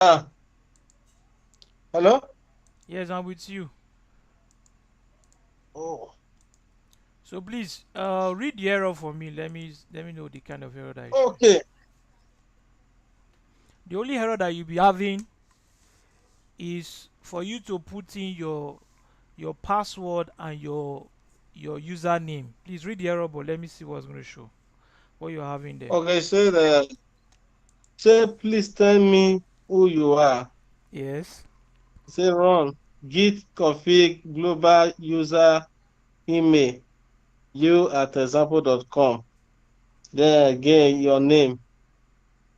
Ah, hello? Yes, I'm with you. Oh, So please, read the error for me. Let me know the kind of error that is showing. okay. The only error that you'll be having is for you to put in your password and your username. Please read the error, but let me see what's going to show. What you're having there. Okay, say please tell me who you are. Yes. Say run. Git config global user email you at example.com. Then again your name.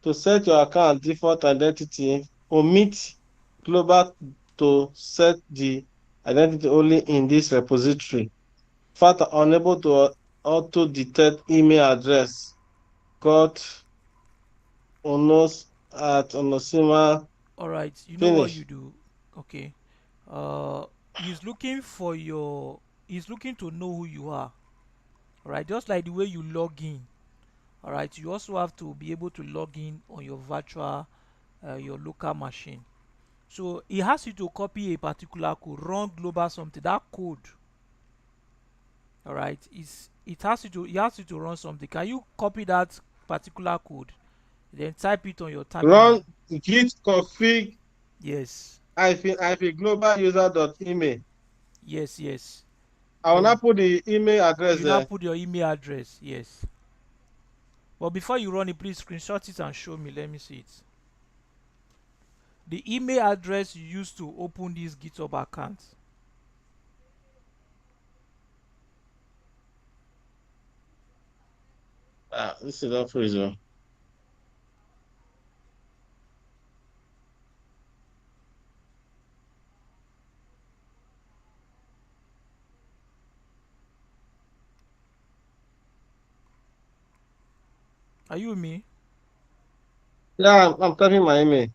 To set your account default identity, omit global to set the identity only in this repository. Fact unable to auto detect email address. Got onos at onosima All right. You know what finish. you do? Okay. Uh, he's looking for your. He's looking to know who you are. All right. Just like the way you log in. All right. You also have to be able to log in on your virtual, your local machine. So he has you to copy a particular code, run global something. That code, all right, is it has you to he has you to run something. Can you copy that particular code, then type it on your terminal? Run git config Yes, hyphen global user dot email. yes, yes. I will Then not put the email address you now there. put your email address. Yes. But before you run it, please screenshot it and show me. Let me see it. The email address you used to open this GitHub account. Ah, this is not freeze. Oh. Are you with me? Yeah, I'm typing my email.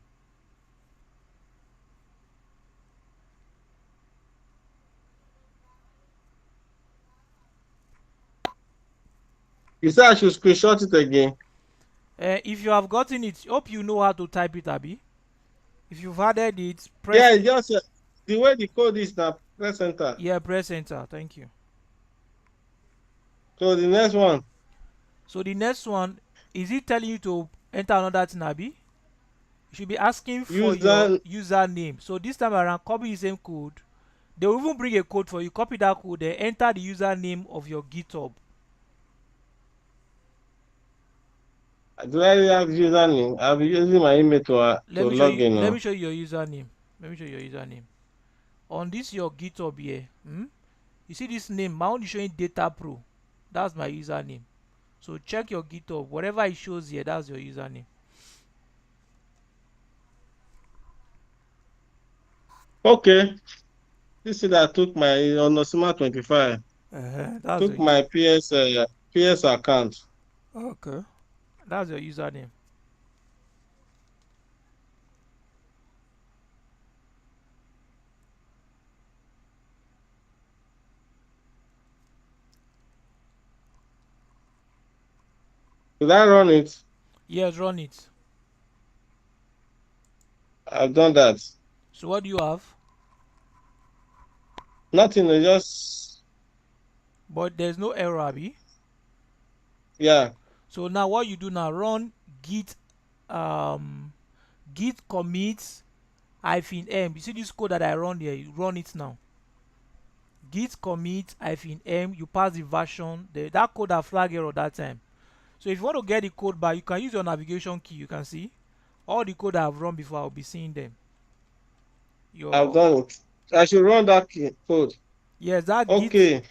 You said I should screenshot it again. If you have gotten it, hope you know how to type it, Abby. If you've added it, press Yeah, it's just the way the code is now. Press enter. yeah, press enter. Thank you. So the next one, So the next one, is it telling you to enter another thing, Abi? You should be asking for your user. username. So this time around, copy the same code. They will even bring a code for you. Copy that code, then enter the username of your GitHub. Do I have username? I'll be using my email Let to me show log you. in Let now. me show you your username. Let me show you your username. On this your GitHub here, you see this name. My own is showing Data Pro. That's my username. So check your GitHub. Whatever it shows here, that's your username. Okay. This is that I took my Onosima 25. That's Took your my PS account. okay. That's your username. Did I run it? Yes, run it. I've done that. So what do you have? Nothing. I just But there's no error, Abi. yeah. So now what you do now, run git um git commit hyphen m. You see this code that I run here, you run it now. Git commit hyphen m, you pass the version, that code that flag error that time. So if you want to get the code back, you can use your navigation key. You can see all the code I've run before, I'll be seeing them. I've Your done it. I should run that code. yes, that git Okay.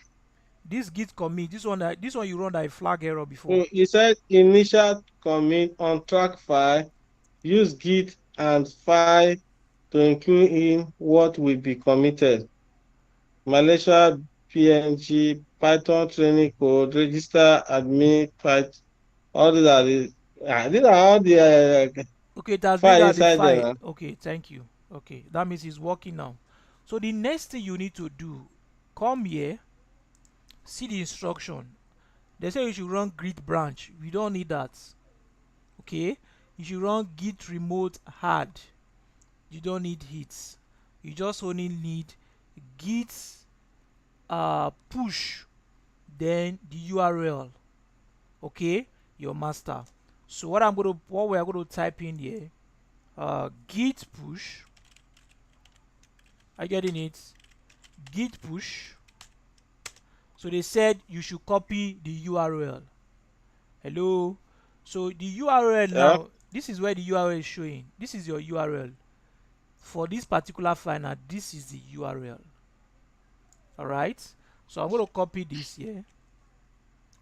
this git commit, this one you run that flag error before. So you said initial commit on track file. Use Git and file to include in what will be committed. Malaysia PNG, Python training code, register admin, Python. All these are all the Okay, it has bring file out the inside there file. now. Okay, thank you. Okay, that means it's working now. So the next thing you need to do, come here, see the instruction. They say you should run git branch. We don't need that. Okay, you should run git remote hard. You don't need hits. You just only need git push, then the URL. Okay, your master. So what we are going to type in here, git push. Are you getting it? Git push. So they said you should copy the URL. Hello. So the URL Yeah. now, this is where the URL is showing. This is your URL for this particular file. Now this is the URL. All right. So I'm going to copy this here.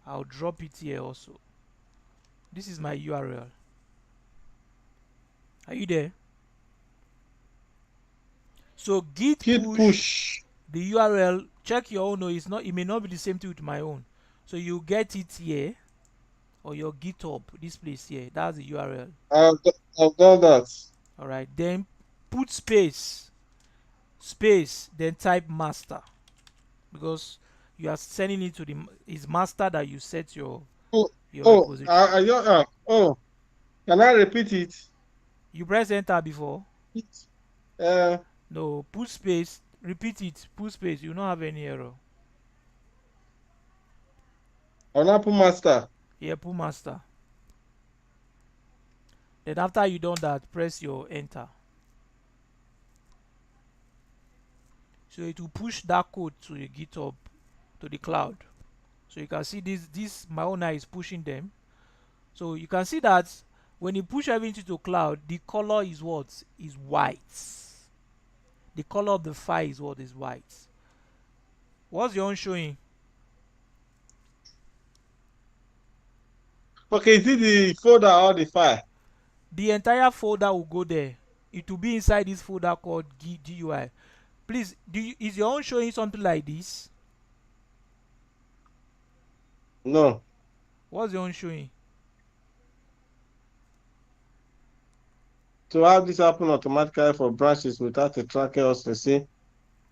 I'll drop it here also. This is my URL. Are you there? So git Git push push. the URL. Check your own. No, it's not. It may not be the same thing with my own. So you get it here, or your GitHub. This place here. That's the URL. I've done that. All right. Then put space. Then type master, because you are sending it to the is master that you set Oh, your oh, repository. oh, can I repeat it? You press enter before. It, uh, No, put space. Repeat it. Put space. You don't have any error. on Apple Master. Yeah, put master. Then after you done that, press your enter. So it will push that code to your GitHub, to the cloud. So you can see this my owner is pushing them. So you can see that when you push everything to cloud, the color is what? Is white. The color of the file is what? Is white. What's your own showing? Okay, is it the folder or the file? The entire folder will go there. It will be inside this folder called GUI. Please, is your own showing something like this? No. What's your own showing? To have this happen automatically for branches without a tracker also, see,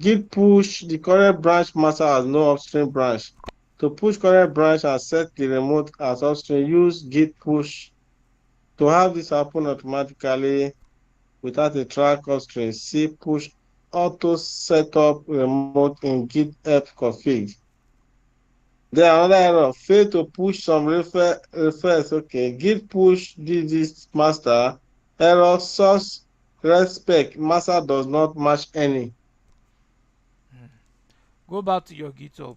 git push the current branch master has no upstream branch. To push current branch and set the remote as upstream, use git push. To have this happen automatically without a track upstream, see push auto setup remote in git help config. Then another error, fail to push some refers. Okay, git push this master error source respect master does not match any. Go back to your GitHub.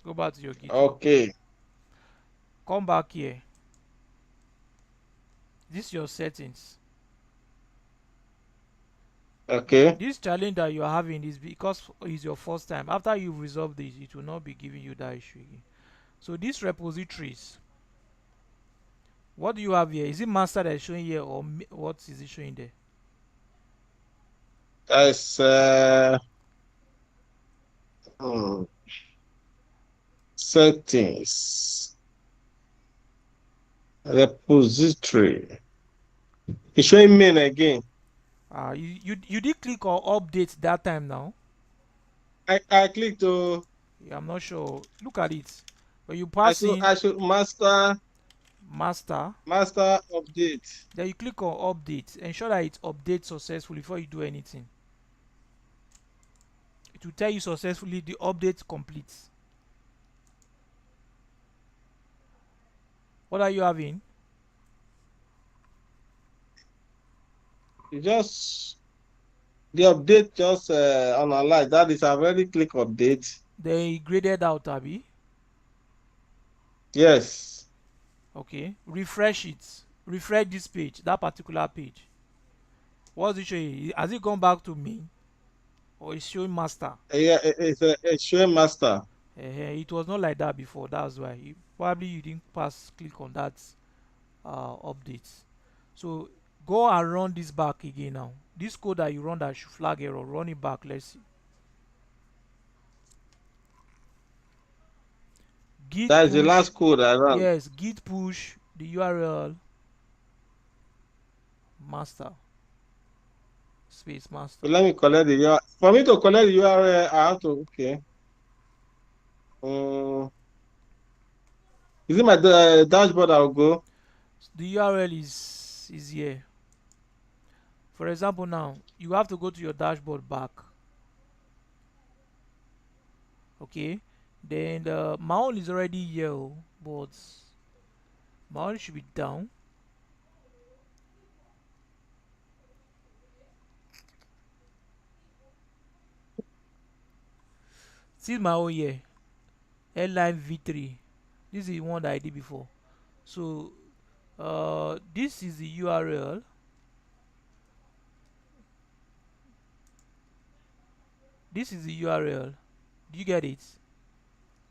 Go back to your GitHub. Okay, Come back here. This is your settings. okay. This challenge that you are having is because it's your first time. After you've resolved this, it will not be giving you that issue again. So these repositories, what do you have here? Is it master that is showing here, or what is it showing there? That's hmm, settings repository. It's showing main again. You did click on update that time now. I clicked to Yeah, I'm not sure. Look at it. When you pass in I should master, master update. then you click on update. Ensure that it updates successfully before you do anything. It will tell you successfully the update complete. What are you having? You just the update just analyze that is I've already click update. They graded out, Abby. Yes. Okay. Refresh it. Refresh this page, that particular page. What's it showing? Has it gone back to me? Or it's showing master? Yeah, it's a showing master. It was not like that before. That's why. Probably you didn't click on that update. So go and run this back again now. This code that you run that should flag error, run it back. Let's see. Git That is the push. last code I ran. Yes, git push the URL master space master. So let me collect the URL. For me to collect the URL, I have to okay. Is it my dashboard I'll go? The URL is here. For example, now you have to go to your dashboard back. Okay, then my own is already here, but my own should be down. See my own here, airline v3. This is the one that I did before. So this is the URL. This is the URL. Do you get it?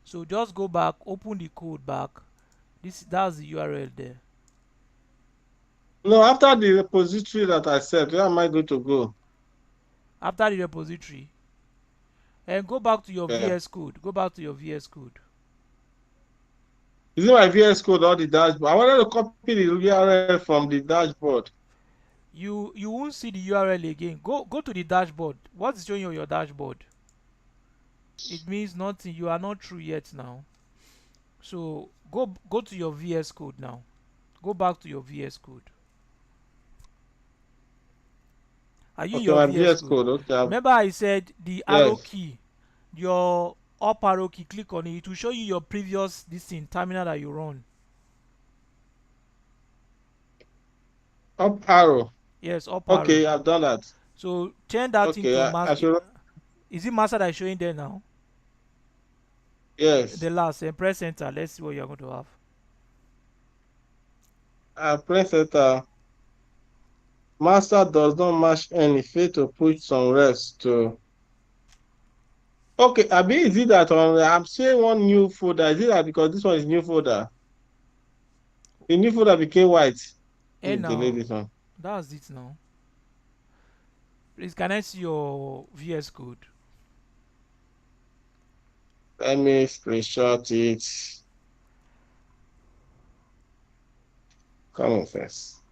So just go back, open the code back. That's the URL there. No, after the repository that I said, where am I going to go? After the repository, and go back to your Yeah. VS Code. Go back to your VS Code. Is it my VS Code or the dashboard? I wanted to copy the URL from the dashboard. You won't see the URL again. Go to the dashboard. What's showing on your dashboard? It means nothing. You are not through yet now. So go to your VS Code now. Go back to your VS Code. Are you in Okay, your my VS VS Code? Code. Okay. Remember I said the arrow Yes. key, your up arrow key, click on it. It will show you your previous this thing terminal that you run. Up arrow. Yes, up arrow. Okay, I've done that. So change that Okay, into I should. is it master that is showing there now? The Yes. last, and press enter. Let's see what you're going to have. I press enter. Master does not match any. Fail to push some rest to. Okay, Abi, is it that one? I'm seeing one new folder. Is it that because this one is new folder? The new folder became white. Let And me delete now this one. that's it now. Please can I see your VS Code? Let me screenshot it. Come on first.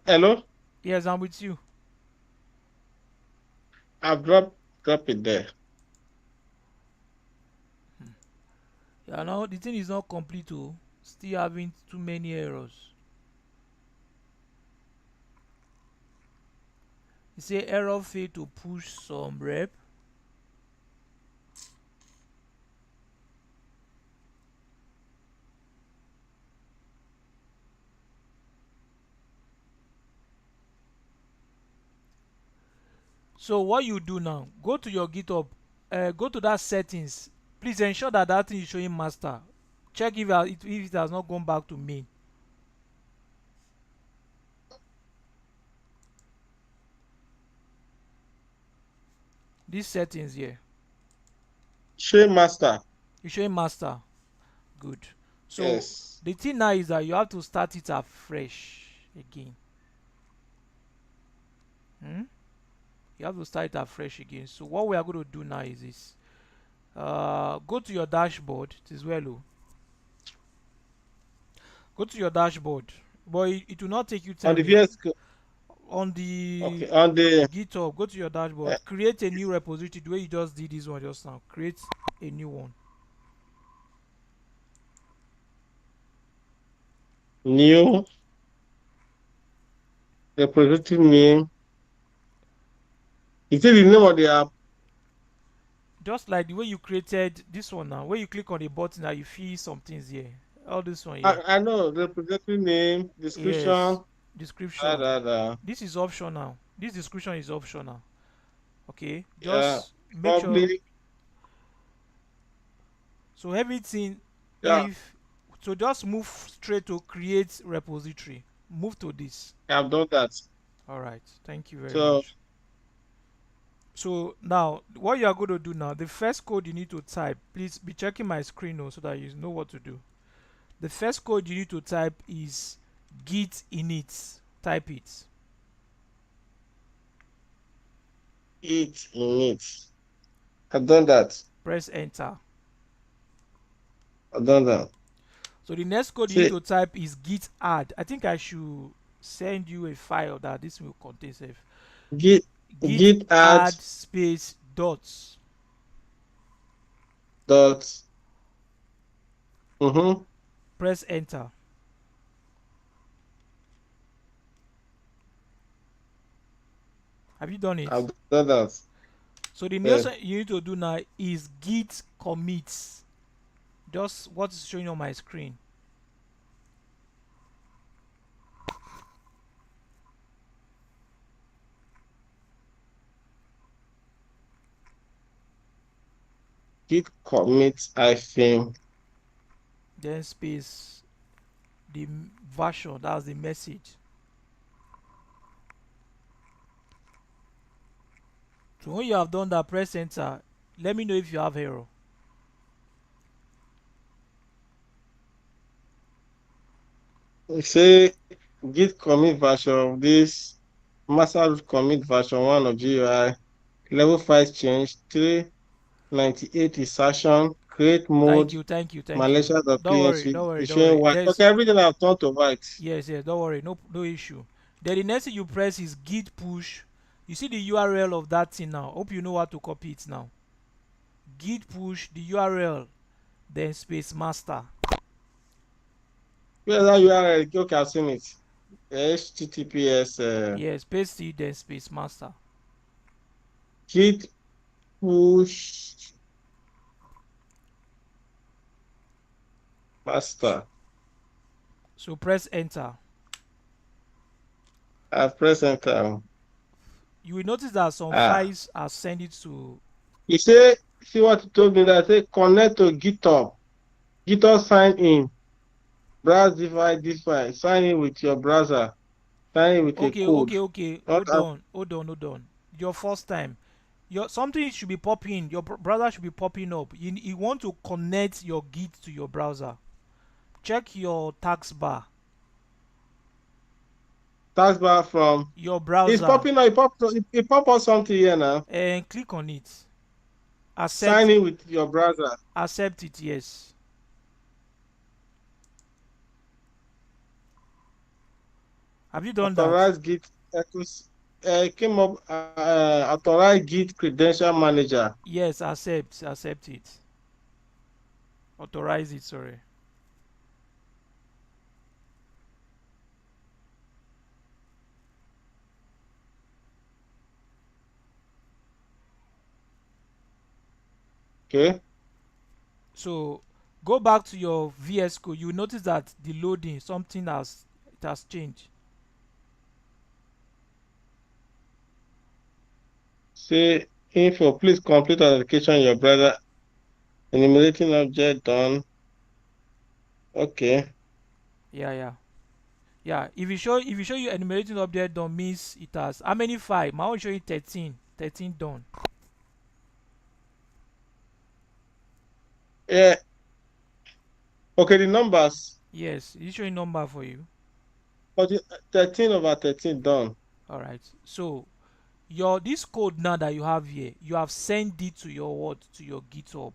Hello? Yes, I'm with you. I've drop it there. Yeah, now the thing is not complete. Oh, still having too many errors. You say error failed to push some rep. So what you do now, go to your GitHub, go to that settings. Please ensure that that thing is showing master. Check if it has not gone back to main. These settings here, Share master. it's showing master. Good. So Yes. the thing now is that you have to start it afresh again. Hmm? You have to start it afresh again. So what we are going to do now is this. Go to your dashboard. It is well. Oh. Go to your dashboard. But it will not take you On the time. VS Code. On the Okay. On the GitHub, go to your dashboard, create a new repository the way you just did this one just now. Create a new one. new repository name. Is it the name of the app? Just like the way you created this one now, where you click on the button and you feel some things here. All this one here. I know repository name, Yes. description. Da, Description. da, da. This is optional. This description is optional. Okay. Yeah. Just make sure. Public. So everything, Yeah. if so, just move straight to create repository. Move to this. I've done that. All right. Thank you very So much. So now, what you are going to do now, the first code you need to type, please be checking my screen now so that you know what to do. The first code you need to type is git init. Type it. It in it. I've done that. Press enter. I've done that. So the next code you need See, to type is git add. I think I should send you a file that this will contain. Safe. git Git git add add space dots. dot. Mm-hmm. Press enter. Have you done it? I've done that. So the next Yeah. one you need to do now is git commits. Just what is showing on my screen. Git commit hyphen. Then space the version. That's the message. So when you have done that, press enter. Let me know if you have error. Say git commit version of this master root commit version 1 of GUI. Level 5 change 398 insertion. Create Thank mode you, thank you, thank you. Don't worry, malaysia.php don't worry, is don't showing worry. white. There's Okay, everything I've turned to white. yes, yes, don't worry, no issue. Then the next thing you press is git push. You see the URL of that thing now. Hope you know how to copy it now. Git push the URL, then space master. Where's that URL? Okay, I've seen it. HTTPS Yes, paste it, then space master. git push master. So press enter. I've pressed enter. You will notice that some Ah, files are sent it to. you say, see what you told me that say connect to GitHub. GitHub sign in. Browse this file. Sign in with your browser. Sign in with a Okay, code. okay, okay. Not Hold on, hold on, hold on. Your first time. Your something should be popping. Your browser should be popping up. You want to connect your Git to your browser. Check your taskbar. taskbar from. Your It's browser popping up. It pop up something here now. and click on it. Sign Accept. in with your browser. Accept it. Yes. Have you done that? Authorize Git echoes. Came up. Authorize Git credential manager. Yes. Accept. Accept it. Authorize it. Sorry. Okay. So go back to your VS Code. You notice that the loading something has changed. Say info. Please complete authentication your browser. Enumerating object done. Okay. Yeah, yeah. Yeah, if you show you enumerating update done means it has how many five? My own show you 13. 13 done. Yeah. Okay. The numbers. Yes, it's showing number for you. 40, 13 over 13 done. Alright. So your this code now that you have here, you have sent it to your what? To your GitHub.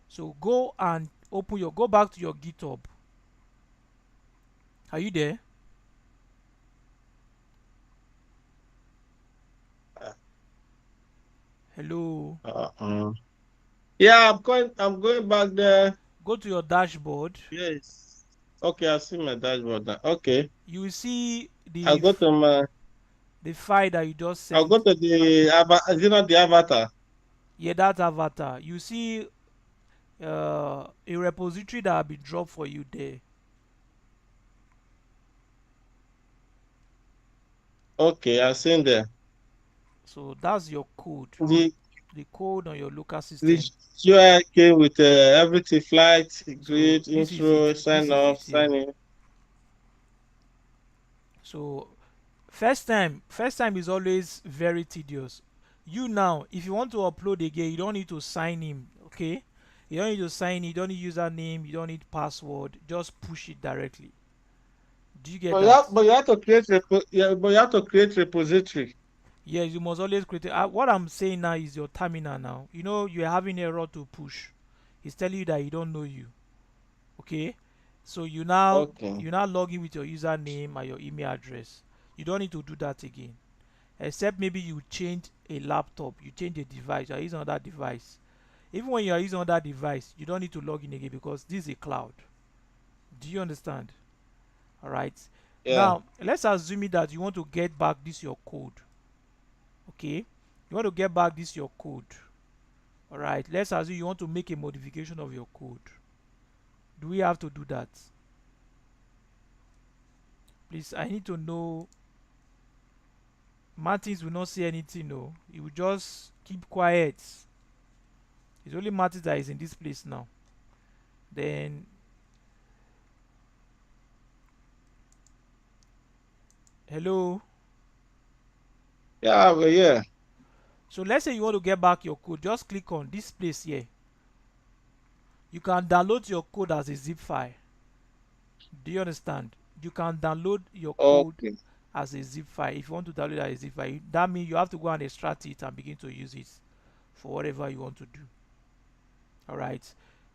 So go and go back to your GitHub. Are you there? Hello. Uh-uh. Yeah, I'm going back there. Go to your dashboard. Yes. Okay, I see my dashboard now. Okay. You will see I'll go to my the file that you just I'll go sent. to the is it not the avatar? Yeah, that avatar. You see a repository that will be dropped for you there. Okay, I've seen there. So that's your code. The The code on your local the system. UI came with everything, flight, So grid, this is it. intro, This sign is off, it here. sign in. So first time is always very tedious. You now, if you want to upload again, you don't need to sign in. Okay, you don't need to sign in, you don't need username, you don't need password, just push it directly. Do you get that? But you have to create yeah, but you have to create repository. Yes, you must always create what I'm saying now is your terminal now. You know you're having error to push. It's telling you that you don't know you. Okay, so Okay. you now log in with your username and your email address. You don't need to do that again, except maybe you change a laptop, you change a device, you're using another device. Even when you are using another device, you don't need to log in again because this is a cloud. Do you understand? All right. Yeah. Now let's assume it that you want to get back this your code. Okay, you want to get back this your code. All right, let's assume you want to make a modification of your code. Do we have to do that? Please, I need to know. Martins will not say anything, no. He will just keep quiet. It's only Martins that is in this place now. Then, hello. Yeah, but yeah. So let's say you want to get back your code. Just click on this place here. You can download your code as a zip file. Do you understand? You can download your code Okay. as a zip file. If you want to download it as a zip file, that means you have to go and extract it and begin to use it for whatever you want to do. All right.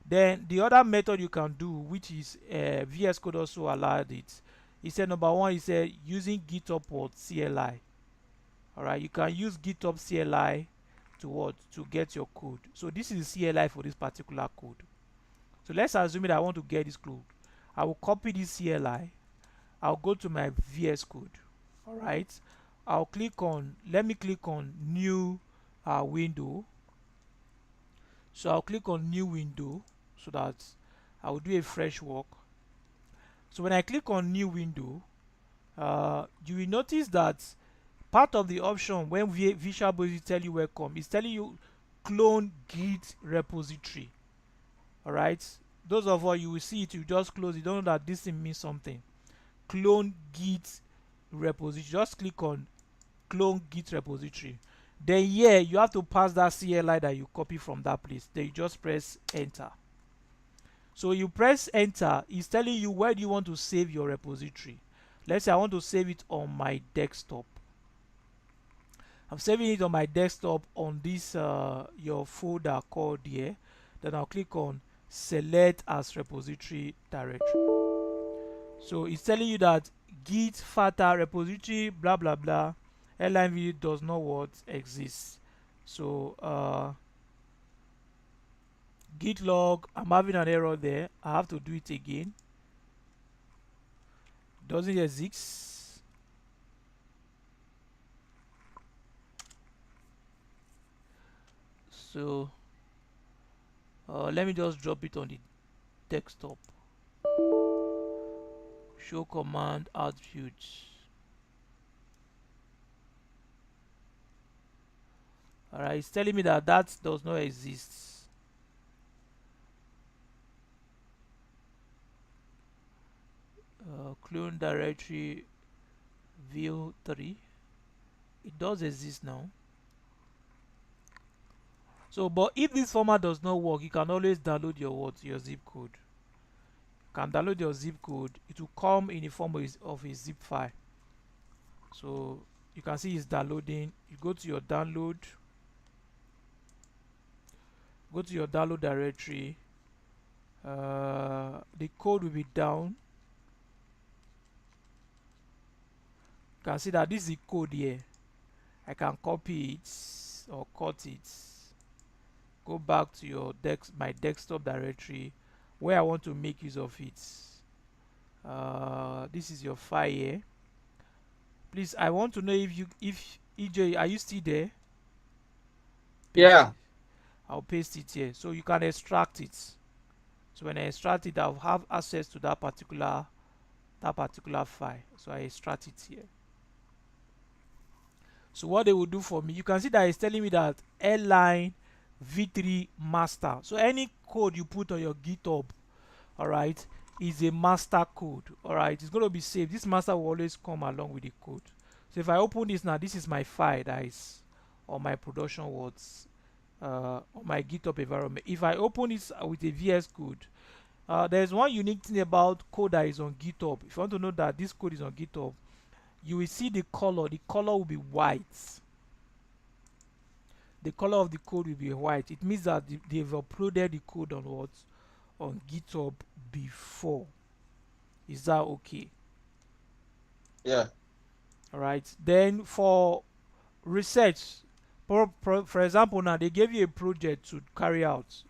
Then the other method you can do, which is VS Code also allowed it. He said number one, he said using GitHub or CLI. All right, you can use GitHub CLI to what, to get your code. So this is CLI for this particular code. So let's assume that I want to get this code. I will copy this CLI. I'll go to my VS Code. All right, I'll click on, let me click on new window. So I'll click on new window so that I will do a fresh work. So when I click on new window, you will notice that part of the option when Visual Basic tell you welcome is telling you clone git repository. All right, those of us, you will see it, you just close it. Don't know that this thing means something. Clone git repository, just click on clone git repository. Then here you have to pass that CLI that you copy from that place. Then you just press enter. So you press enter, it's telling you where do you want to save your repository. Let's say I want to save it on my desktop. I'm saving it on my desktop on this your folder called here. Then I'll click on select as repository directory. So it's telling you that git fata repository blah blah blah LINV does not what exist. So git log, I'm having an error there. I have to do it again. Doesn't exist. So let me just drop it on the desktop. Show command attributes. Alright, it's telling me that that does not exist. Clone directory view 3. It does exist now. So, but if this format does not work, you can always download your zip code. You can download your zip code. It will come in the form of a zip file. So you can see it's downloading. You go to your download. Go to your download directory. The code will be down. You can see that this is the code here. I can copy it or cut it. Go back to your my desktop directory where I want to make use of it. This is your file here. Please, I want to know if EJ, are you still there? Paste Yeah. it. I'll paste it here so you can extract it. So when I extract it, I'll have access to that particular file. So I extract it here. So what they will do for me, you can see that it's telling me that airline v3 master. So any code you put on your GitHub, all right, is a master code. All right, it's going to be saved. This master will always come along with the code. So if I open this now, this is my file that is on my production words on my GitHub environment. If I open it with a VS Code, there's one unique thing about code that is on GitHub. If you want to know that this code is on GitHub, you will see the color. The color will be white. The color of the code will be white. It means that they've uploaded the code on what? On GitHub before. Is that okay? Yeah. All right. Then for research, for example, now they gave you a project to carry out.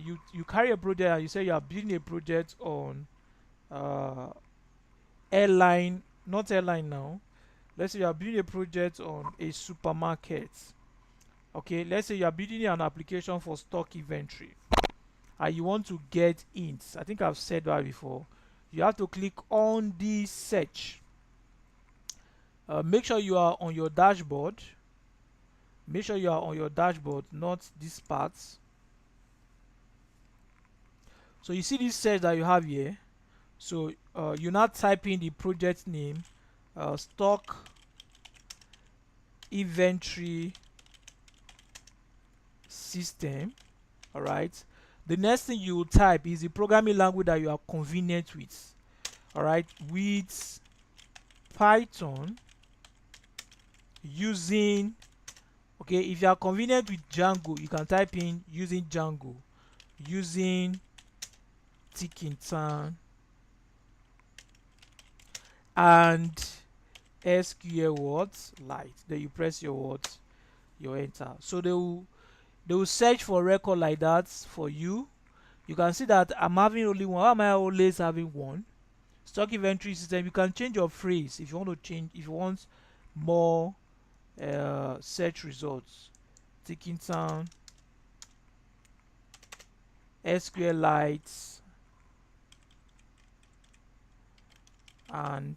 You carry a project and you say you are building a project on uh, airline, not airline now. Let's say you are building a project on a supermarket. Okay, let's say you are building an application for stock inventory and you want to get hints. I think I've said that before. You have to click on the search. Make sure you are on your dashboard. Make sure you are on your dashboard, not this part. So you see this search that you have here. So you now type in the project name, stock inventory system. All right. The next thing you will type is the programming language that you are convenient with. All right, with Python using, okay, if you are convenient with Django, you can type in using Django, using Tkintan, and SQL words light. Then you press your words, your enter. So they will search for record like that for you. You can see that I'm having only one. Why am I always having one? Stock inventory system. You can change your phrase if you want to change, if you want more search results. Tkintan, SQLite, and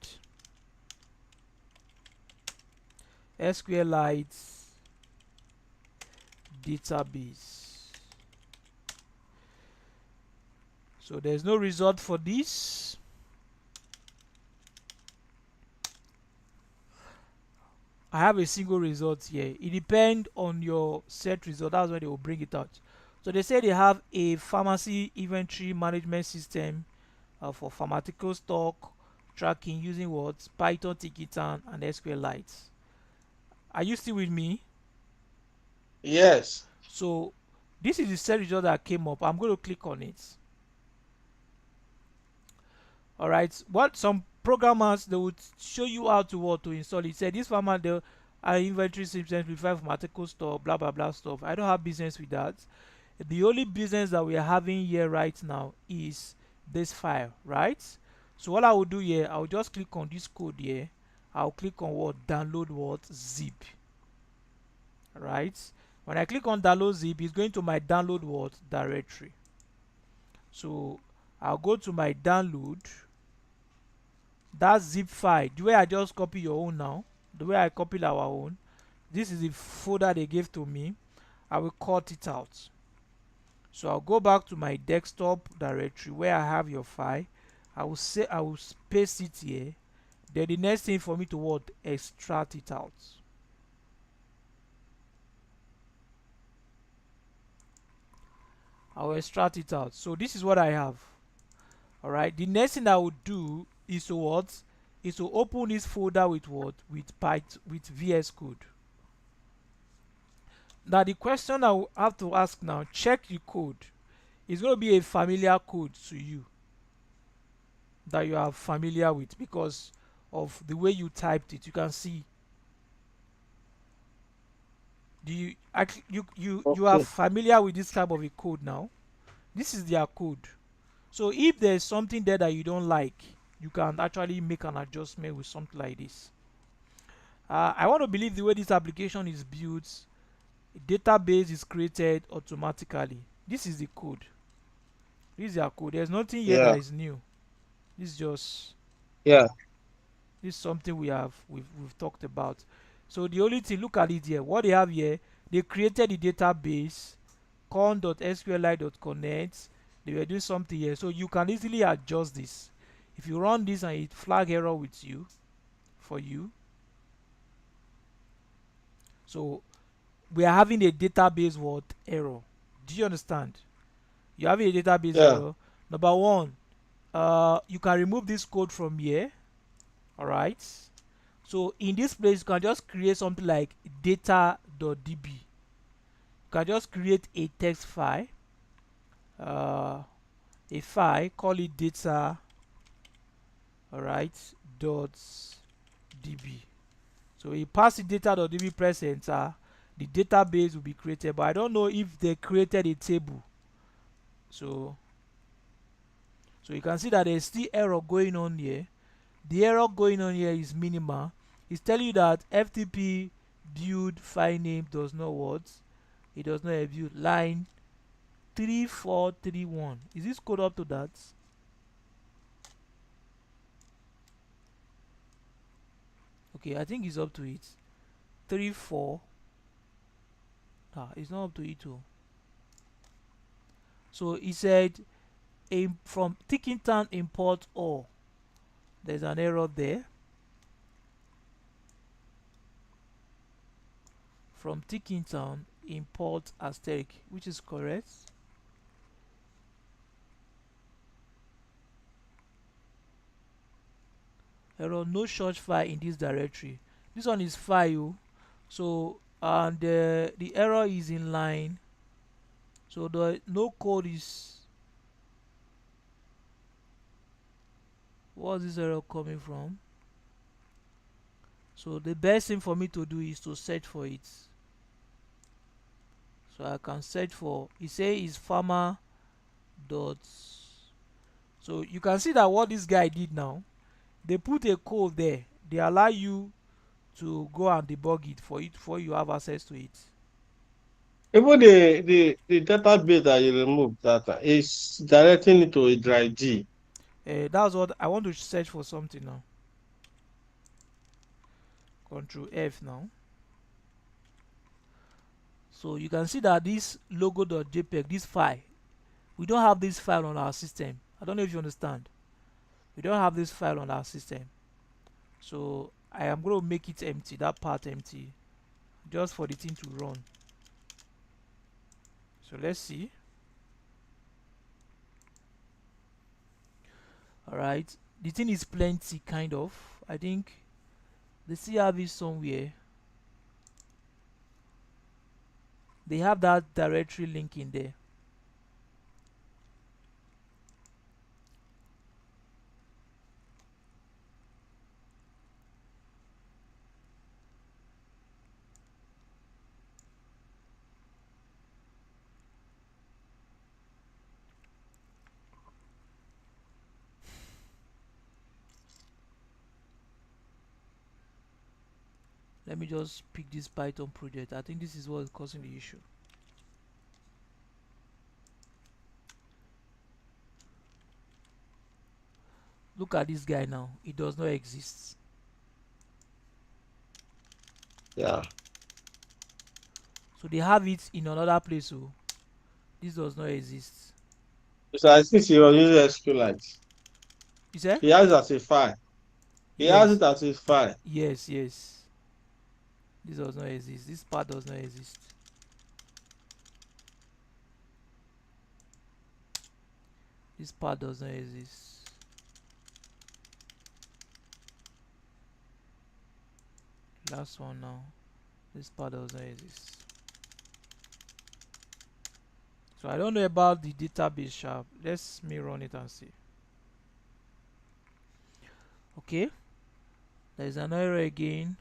SQLite database. So there's no result for this. I have a single result here. It depends on your set result. That's why they will bring it out. So they say they have a pharmacy inventory management system for pharmaceutical stock tracking using what? Python, Tkintan, and SQLite. Are you still with me? Yes. So this is the set result that came up. I'm going to click on it. All right. What some programmers, they would show you how to what to install it. Say this farmer, the inventory systems with pharmaceutical stuff, blah blah blah stuff. I don't have business with that. The only business that we are having here right now is this file, right? So what I will do here, I'll just click on this code here. I'll click on what? Download what? Zip. Right? When I click on download zip, it's going to my download what? Directory. So I'll go to my download. That zip file, the way I just copy your own now, the way I copied our own, this is the folder they gave to me. I will cut it out. So I'll go back to my desktop directory where I have your file. I will paste it here. Then the next thing for me to what? Extract it out. I will extract it out. So this is what I have. Alright. The next thing I will do is to what? Is to open this folder with what? With Python, with VS Code. Now the question I will have to ask now, check the code. It's going to be a familiar code to you that you are familiar with because of the way you typed it. You can see. Do you actually you are Okay. familiar with this type of a code now? This is their code. So if there's something there that you don't like, you can actually make an adjustment with something like this. I want to believe the way this application is built, a database is created automatically. This is the code. This is their code. There's nothing here Yeah. that is new. This is just Yeah. this is something we've talked about. So the only thing, look at it here. What they have here, they created the database con.sqlite.connect. They were doing something here, so you can easily adjust this. If you run this and it flag error with you, for you, so we are having a database what error. Do you understand? You're having a database Yeah. error. Number one, you can remove this code from here. All right. So in this place, you can just create something like data.db. You can just create a text file, a file, call it data, all right, dot db. So you pass the data.db, press enter, the database will be created. But I don't know if they created a table. So you can see that there's still error going on here. The error going on here is minimal. It's telling you that FTP build file name does not what? It does not have build line 3431. Is this code up to that? Okay, I think it's up to it. 34. It's not up to it too. So he said from Tickintown import all. There's an error there. From Tickintown import asterisk, which is correct. Error, no such file in this directory. This one is file. So and the error is in line. So the no code is, what's this error coming from? So the best thing for me to do is to search for it. So I can search for, it say is farmer dot. So you can see that what this guy did now, they put a code there. They allow you to go and debug it for it before you have access to it. Even the database that you remove data is directing it to a dry G. That's what I want to search for something now. Control F now. So you can see that this logo.jpg, this file, we don't have this file on our system. I don't know if you understand. We don't have this file on our system. So I am going to make it empty, that part empty, just for the thing to run. So let's see. Alright, the thing is plenty, kind of. I think they still have it somewhere. They have that directory link in there. Let me just pick this Python project. I think this is what is causing the issue. Look at this guy now. It does not exist. Yeah. So they have it in another place. So this does not exist. So I think he was using SQLite. You say? He has it as a file. He has Yes. it as a file. Yes, yes. This does not exist. This part does not exist. This part does not exist. Last one now. This part does not exist. So I don't know about the database sharp. Let's me run it and see. Okay. There's an error again.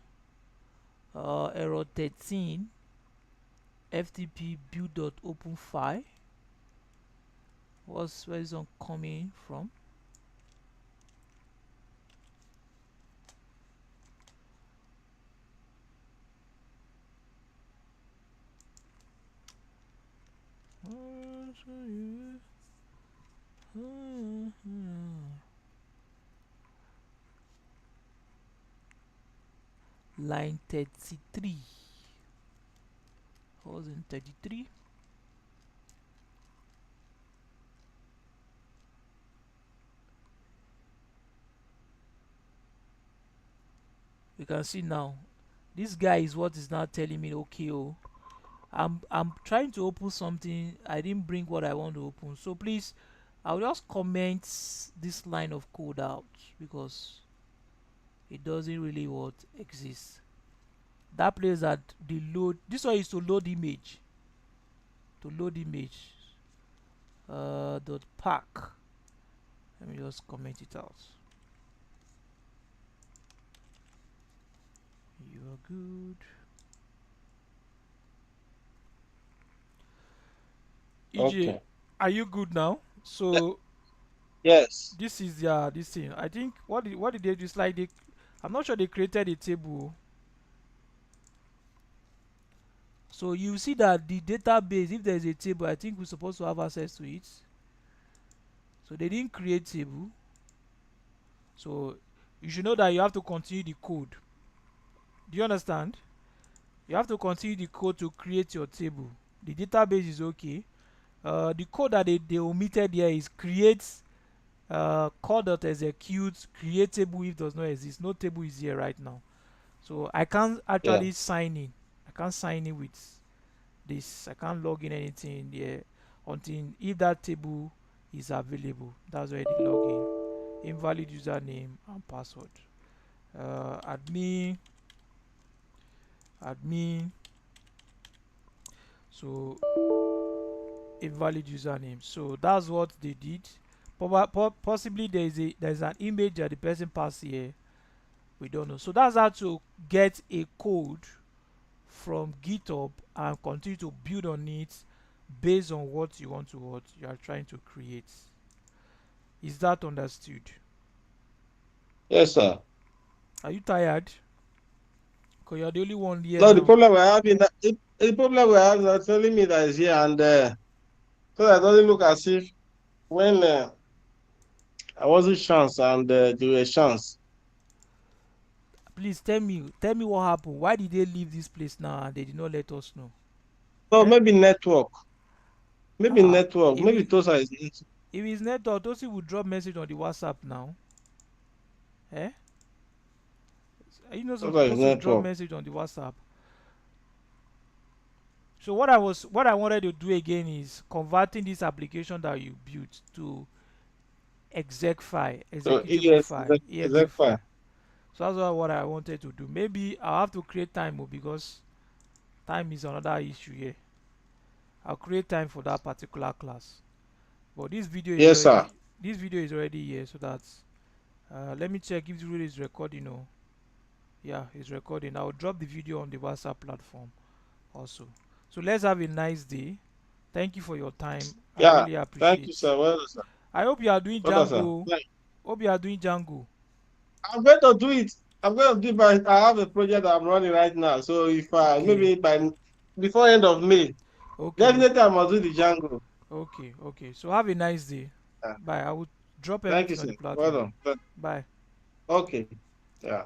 Error 13. FTP build.open file. Where is it coming from? Line 33. Was in 33. You can see now, this guy is what is now telling me, okay, oh, I'm trying to open something. I didn't bring what I want to open. So please, I'll just comment this line of code out because it doesn't really what exist. That place that the load. This one is to load image. To load image. Dot pack. Let me just comment it out. You are good. EJ, Okay. are you good now? So Yes. this is this thing. I think what did they do? It's like I'm not sure they created a table. So you see that the database, if there is a table, I think we're supposed to have access to it. So they didn't create table. So you should know that you have to continue the code. Do you understand? You have to continue the code to create your table. The database is okay. The code that they omitted here is create call.execute create table if does not exist. No table is here right now. So I can't Yeah. actually sign in. I can't sign in with this. I can't log in anything there until if that table is available. That's where they log in. Invalid username and password. Admin, admin. So invalid username. So that's what they did. Possibly there's an image that the person passed here. We don't know. So that's how to get a code from GitHub and continue to build on it based on what you want to what you are trying to create. Is that understood? Yes, sir. Are you tired? Because you're the only one here No, the now. problem we're having, the problem we're having, are telling me that is here, and so that doesn't look as if when I wasn't chance and there were chance. Please tell me what happened. Why did they leave this place now and they did not let us know? So Eh? maybe network, If maybe it Tosa is. if it's network, Tosi will drop message on the WhatsApp now. Eh? Are you not Tosa is supposed to drop network. message on the WhatsApp? So what I wanted to do again is converting this application that you built to exec file, So executable yes, file, exe exact fine. file. So that's what I wanted to do. Maybe I'll have to create time because time is another issue here. I'll create time for that particular class. But Yes, sir. this video is already here, so that let me check if the video is recording. Oh, yeah, it's recording. I'll drop the video on the WhatsApp platform also. So let's have a nice day. Thank you for your time. I Yeah. really Thank you, appreciate. sir. Well done, sir. I hope you are doing Well done, sir. Django. Hope you are doing Django. I'm going to do it. I'm going to do it, but I have a project that I'm running right now. So if Okay, maybe by before end of May, okay, definitely I must do the Django. okay. So have a nice day. Yeah. Bye. I will drop Thank you, everything on sir. the Well platform. done. Bye. Okay. Yeah.